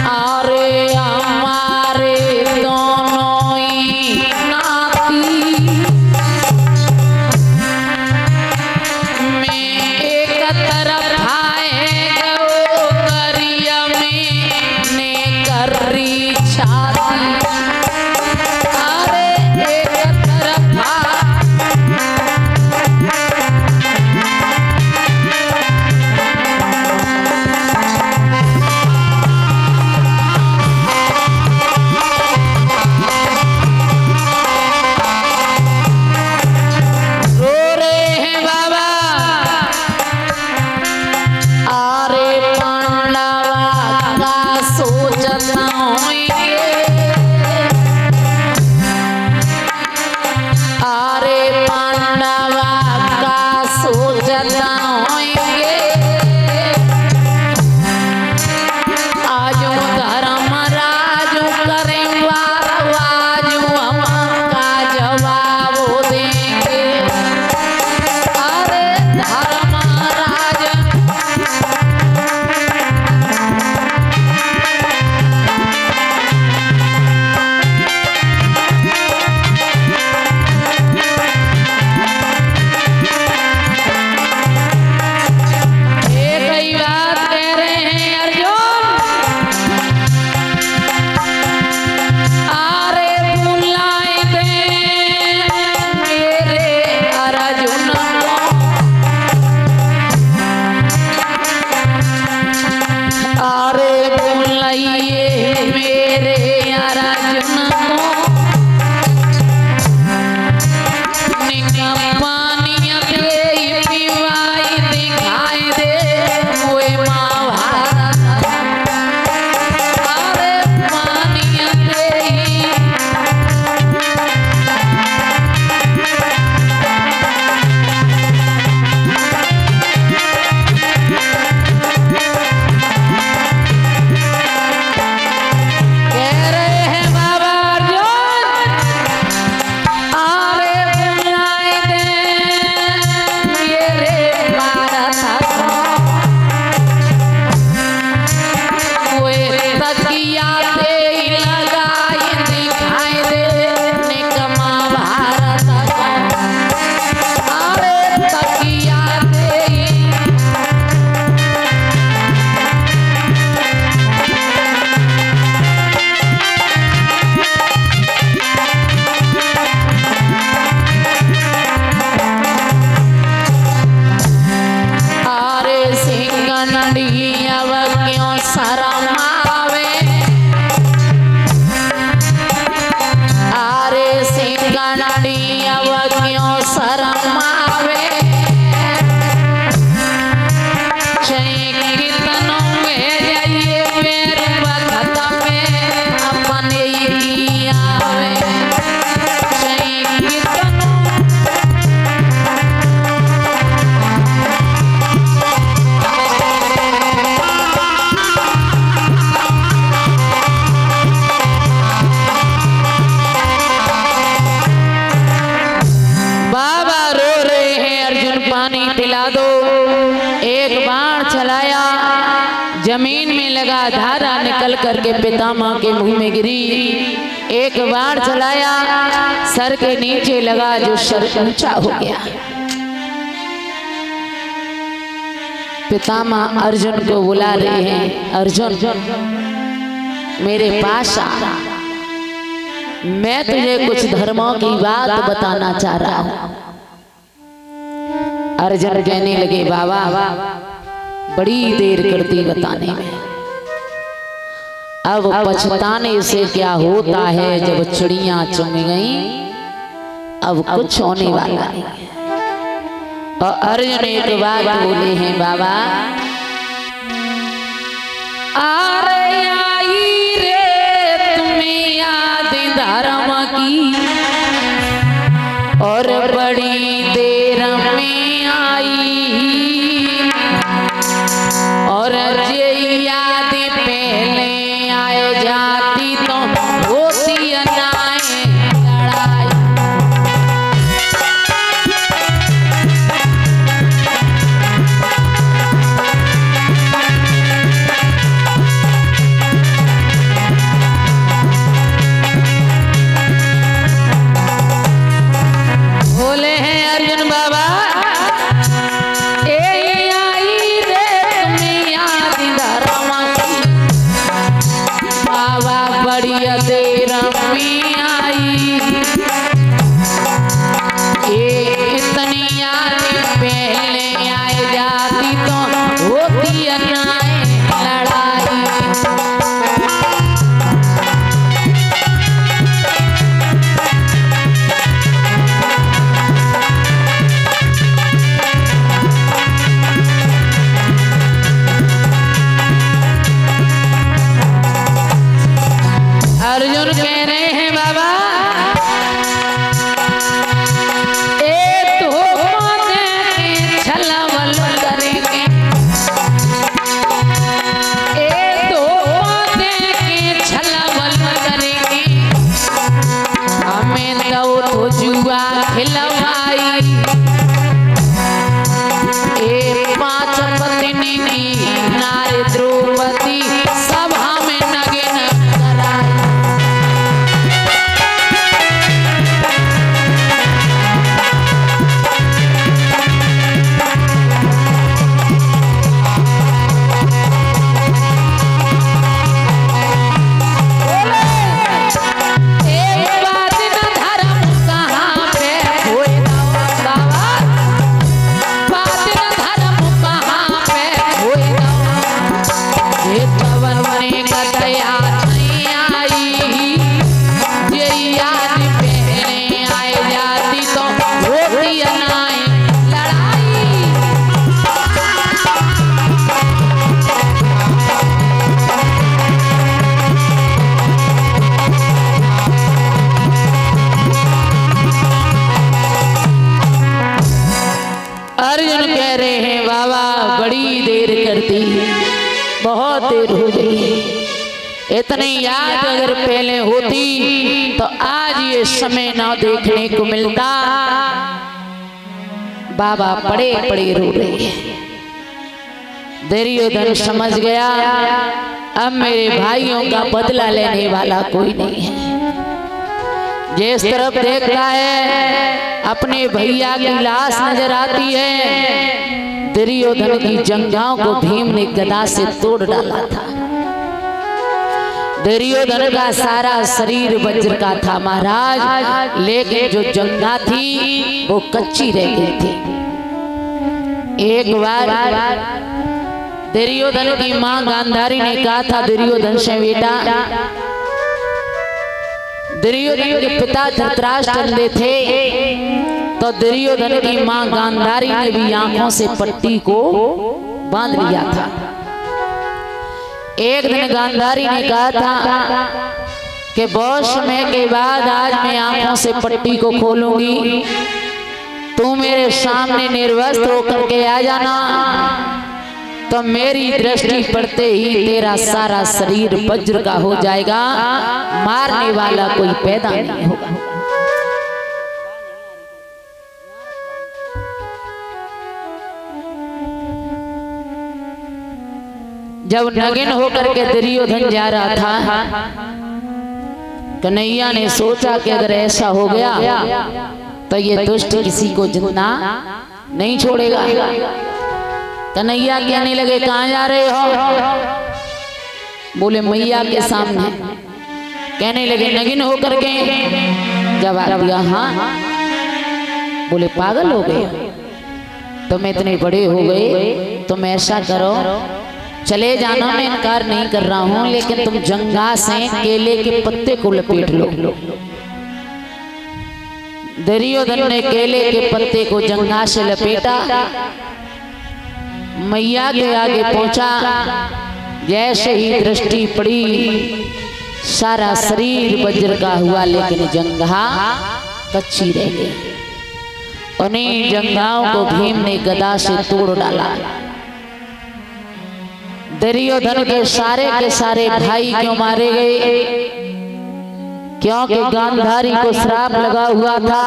अरे हमारे दोनों ही नाती में एक तरफ आए गो करिया में ने करी छाती। अरे एक तरफ जमीन में लगा, धारा निकल करके पितामह के मुंह में गिरी। एक बार चलाया, सर के नीचे लगा, जो सर ऊंचा हो गया। पितामह अर्जुन को बुला रहे हैं, अर्जुन मेरे पास आ, मैं तुझे कुछ धर्मों की बात बताना चाह रहा हूं। अर्जुन कहने लगे, बाबा बड़ी देर करती बताने में, अब पछताने से क्या होता है, जब चिड़ियां चुन गई अब कुछ होने वाला नहीं। और अर्जुन एक बात बोले हैं, बाबा अरे आई रे तुम्हें याद धर्म की, और बड़ी देर में आई, और जे याद पहले आए जाती तो होती अनाए लड़ाई। अर्जुन कह रहे हैं बाबा छलवल करेंगे, छलवल करेंगे, हमें तो जुआ खिलवाई, 5 पत्नी की नारी द्रौपदी सभा में नगिन कराई। अर्जुन कह रहे हैं बाबा बड़ी देर करती, बहुत देर हो गई, इतनी याद अगर पहले होती तो आज ये समय ना देखने को मिलता। बाबा पड़े पड़े रो रहे हैं। दुर्योधन समझ गया अब मेरे भाइयों का बदला लेने वाला कोई नहीं है। जिस तरफ देखता है अपने भैया की लाश नजर आती है। दुर्योधन की जंघाओं को भीम ने गदा से तोड़ डाला था। दुर्योधन का सारा शरीर वज्र का था महाराज, लेकिन जो जंघा थी वो कच्ची रह गई थी। एक बार दुर्योधन की मां गांधारी ने कहा था दुर्योधन से, बेटा दुर्योधन के पिता धृतराष्ट्र अंधे थे तो दुर्योधन की मां गांधारी ने भी आंखों से पट्टी को बांध लिया था। एक दिन गांधारी ने कहा था कि बहुत समय के बाद आज मैं आंखों से पट्टी को खोलूंगी, तू मेरे सामने निर्वस्त्र होकर के आ जाना, तो मेरी दृष्टि पड़ते ही तेरा सारा शरीर वज्र का हो जाएगा, मारने वाला कोई पैदा नहीं होगा। जब नगिन होकर के दुर्योधन जा रहा था, कन्हैया ने सोचा कि अगर ऐसा हो गया तो ये दुष्ट किसी को जिंदा नहीं छोड़ेगा। कन्हैया कहने लगे कहाँ जा रहे हो? बोले मैया के सामने। कहने लगे नगिन होकर के? जवाब दिया हाँ। बोले पागल हो गए, तुम इतने बड़े हो गए, तुम ऐसा करो चले जाना, मैं इनकार नहीं कर रहा हूं, लेकिन तुम जंघा से केले के पत्ते को लपेट लो। दुर्योधन ने केले के पत्ते को जंघा से लपेटा, मैया के आगे पहुंचा। जैसे ही दृष्टि पड़ी सारा शरीर वज्र का हुआ, लेकिन जंघा कच्ची रह गई। उन्हीं जंघाओं को भीम ने गदा से तोड़ डाला। दुर्योधन के सारे भाई क्यों मारे गए? क्योंकि गांधारी को श्राप लगा हुआ था।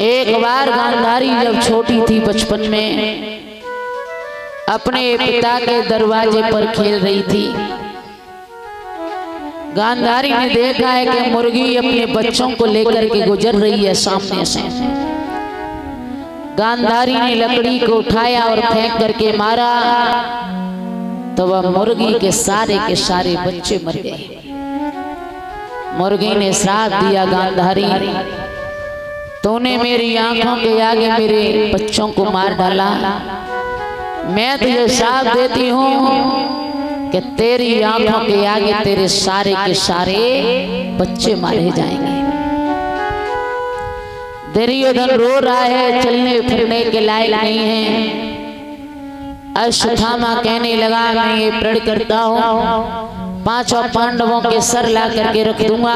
एक बार गांधारी जब छोटी थी बचपन में, अपने पिता के दरवाजे पर खेल रही थी। गांधारी ने देखा है कि मुर्गी अपने बच्चों को लेकर के गुजर रही है सामने से। गांधारी ने लकड़ी को उठाया और फेंक करके मारा तो वह मुर्गी के सारे बच्चे मर गए। मुर्गी ने श्राप दिया, गांधारी तूने मेरी आंखों के आगे मेरे बच्चों को मार डाला, मैं तुझे श्राप देती हूँ कि तेरी आंखों के आगे तेरे सारे के सारे बच्चे मारे जाएंगे। दुर्योधन रो रहा है, चलने फिरने के लायक नहीं है। अश्वत्थामा कहने लगा मैं ये प्रण करता हूँ पांचों पांडवों के सर ला करके रख दूंगा।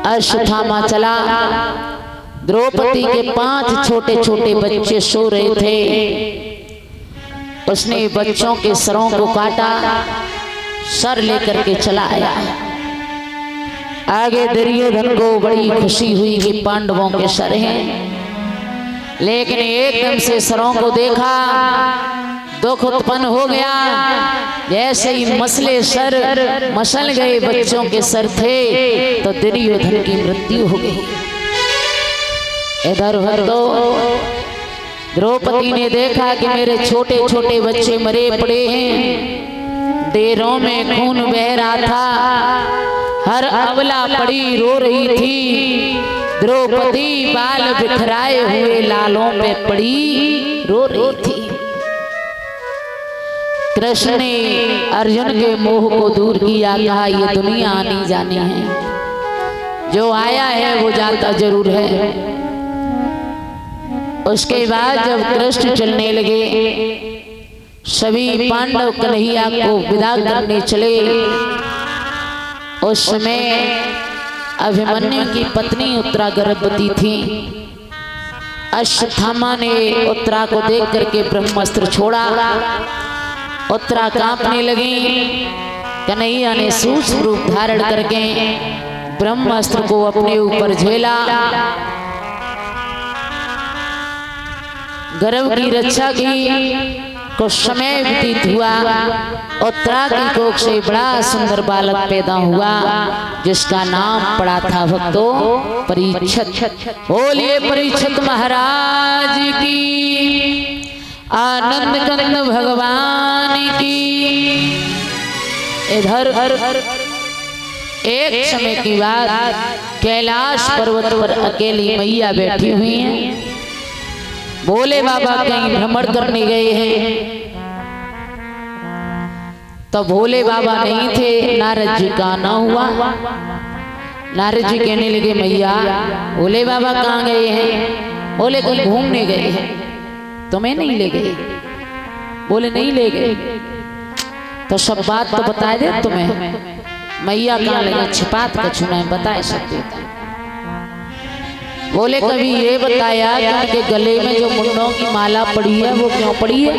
अश्वत्थामा चला। द्रौपदी के 5 छोटे छोटे बच्चे सो रहे थे। उसने बच्चों के सरों को काटा, सर लेकर के चला आया। आगे दुर्योधन को बड़ी खुशी हुई कि पांडवों के सर हैं, लेकिन एकदम से सरों को देखा, दुख उत्पन्न हो गया। जैसे ही मसले सर मसल गए, बच्चों के सर थे, तो दुर्योधन की मृत्यु हो गई। इधर उधर तो द्रौपदी ने देखा कि मेरे छोटे छोटे बच्चे मरे पड़े हैं, डेरों में खून बह रहा था, हर अबला पड़ी रो रही थी। द्रौपदी बाल बिखराए हुए लालों पे पड़ी रो रही थी। कृष्ण ने अर्जुन के मोह को दूर किया, कहा ये दुनिया आनी जानी है, जो आया है वो जाता जरूर है। उसके बाद जब कृष्ण चलने लगे, सभी पांडव कन्हैया को विदा करने चले। उस समय अभिमन्यु की पत्नी उत्तरा गर्भवती थी। अश्वत्थामा ने उत्तरा को देख करके ब्रह्मास्त्र छोड़ा। उत्तरा कांपने लगी। कन्हैया ने सूक्ष्म रूप धारण करके ब्रह्मास्त्र को अपने ऊपर झेला। गर्भ की रक्षा की। कुछ समय व्यतीत हुआ, उत्तरा की कोख से बड़ा सुंदर बालक पैदा हुआ, जिसका नाम पड़ा था भक्तों परीक्षित। बोलिए परीक्षित महाराज की, आनंद कंद भगवान की। इधर एक समय की बात, कैलाश पर्वत पर अकेली मैया बैठी हुई हैं। भोले बाबा कहीं भ्रमण करने गए हैं, तो भोले बाबा नहीं थे, नारद जी का आना हुआ। नारद जी कहने लगे, मैया भोले बाबा कहाँ गए हैं? बोले कहीं घूमने गए हैं। तुम्हें नहीं ले गए? बोले नहीं ले गए। तो सब बात तो बताए दे तुम्हें। मैया कहाँ लगे? छिपात कछु नहीं बताए सकते। बोले कभी ये बताया कि उनके गले में जो मुंडों की माला पड़ी है वो क्यों पड़ी है?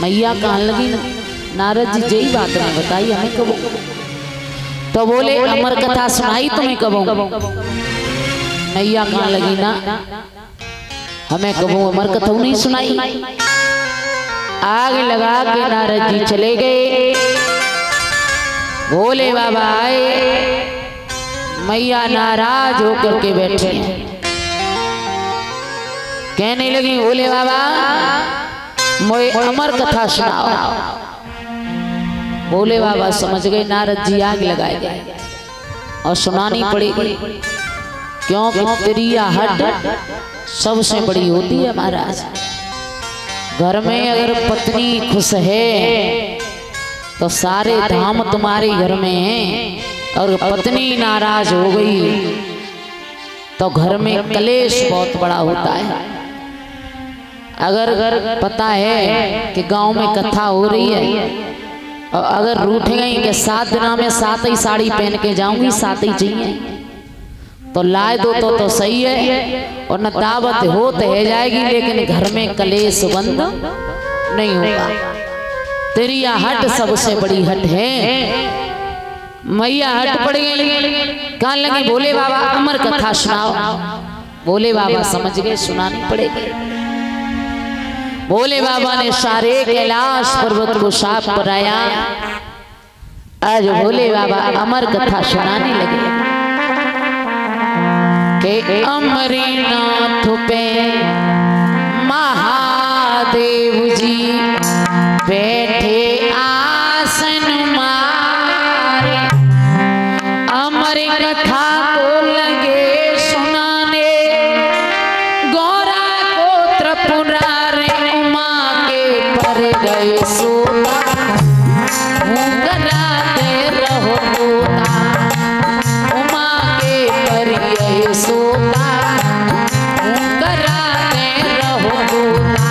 मैया कहाँ लगी ना, नारद जी यही बात नहीं बताई हमें कबो। तो बोले अमर कथा सुनाई तुम्हें कबो? मैया कहाँ लगी ना, हमें कबो अमर कथा नहीं सुनाई। आग लगा के नारद जी चले गए। भोले बाबा आए, मैया नाराज होकर के बैठी हैं। कहने लगी, भोले बाबा मोए अमर कथा सुनाओ। भोले बाबा समझ गए नारद जी आग लगाए गए और सुनानी पड़ेगी, क्योंकि त्रियाहट सबसे बड़ी होती है महाराज। घर में अगर पत्नी खुश है तो सारे धाम तुम्हारे घर में हैं, और पत्नी नाराज हो गई तो घर में कलेश बहुत बड़ा होता है। अगर पता है कि गांव में कथा हो रही है और अगर रूठ गई कि 7 दिना में 7 ही साड़ी पहन के जाऊंगी, 7 ही चाहिए, तो लाए दो तो सही है, और न दावत हो तो है जाएगी, लेकिन घर में कलेश बंद नहीं होगा। त्रियाहट सबसे बड़ी हट है। मैया हट पड़ गई, कहने लगी भोले बाबा अमर कथा सुनाओ। भोले बाबा समझ गए सुनानी पड़ेगी। भोले बाबा ने सारे कैलाश पर्वत को साफ कराया। आज भोले बाबा अमर कथा सुनाने लगे कि अमरनाथ पे महादेव जी बैठे आसन मारे, अमर कथा को लगे सुनाने, गौरा को त्रिपुरारी उमा के पर गए सोता, कराते रहो तोता, उमा के पर गए सोता, कराते रहो तोता।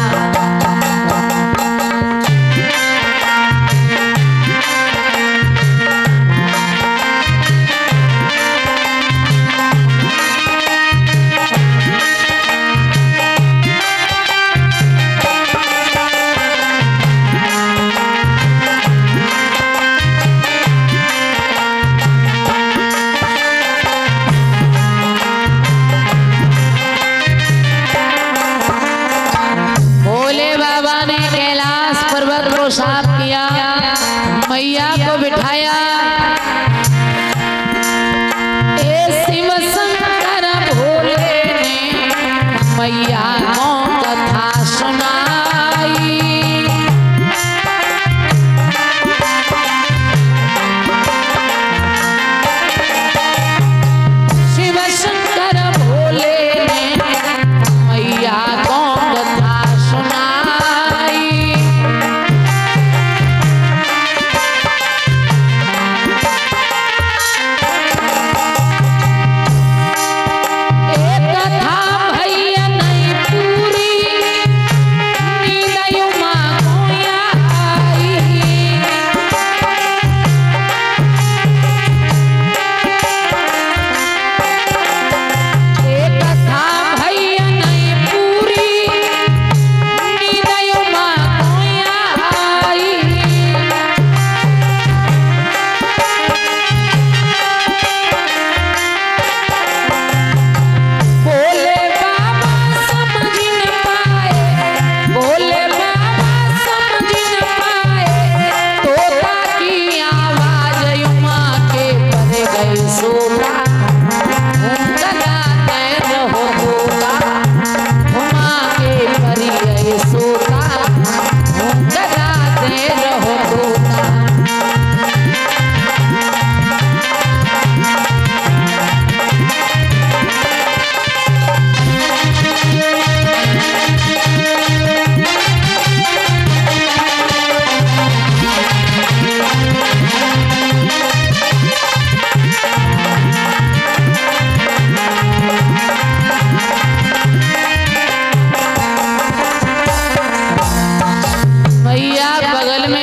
पर्वत को साफ किया, मैया को बिठाया। शिव शंकर भोले ने मैया को कथा सुनाई। शिव शंकर भोले ने मैया को कथा सुनाई।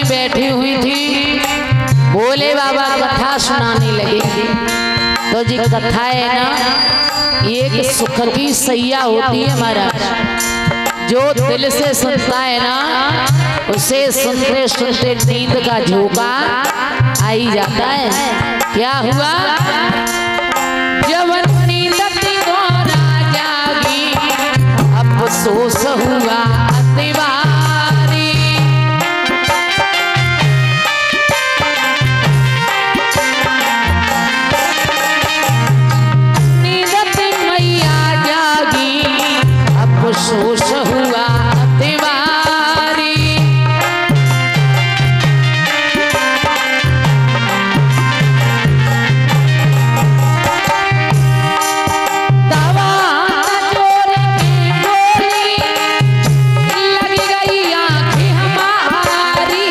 बैठी हुई थी, भोले बाबा कथा सुनाने लगे। तो जी कथा है ना, एक सुख की सैया होती है महाराज। जो दिल से सुनता है ना, उसे सुनते सुनते नींद का झोंका आ ही जाता है। क्या हुआ? जब नींद गोरा जागी, अफसोस हुआ तिवारी। अफसोस हुआ तिवारी। दवा जोर की गोली लग गई आँखें हमारी।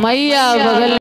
मैया बगल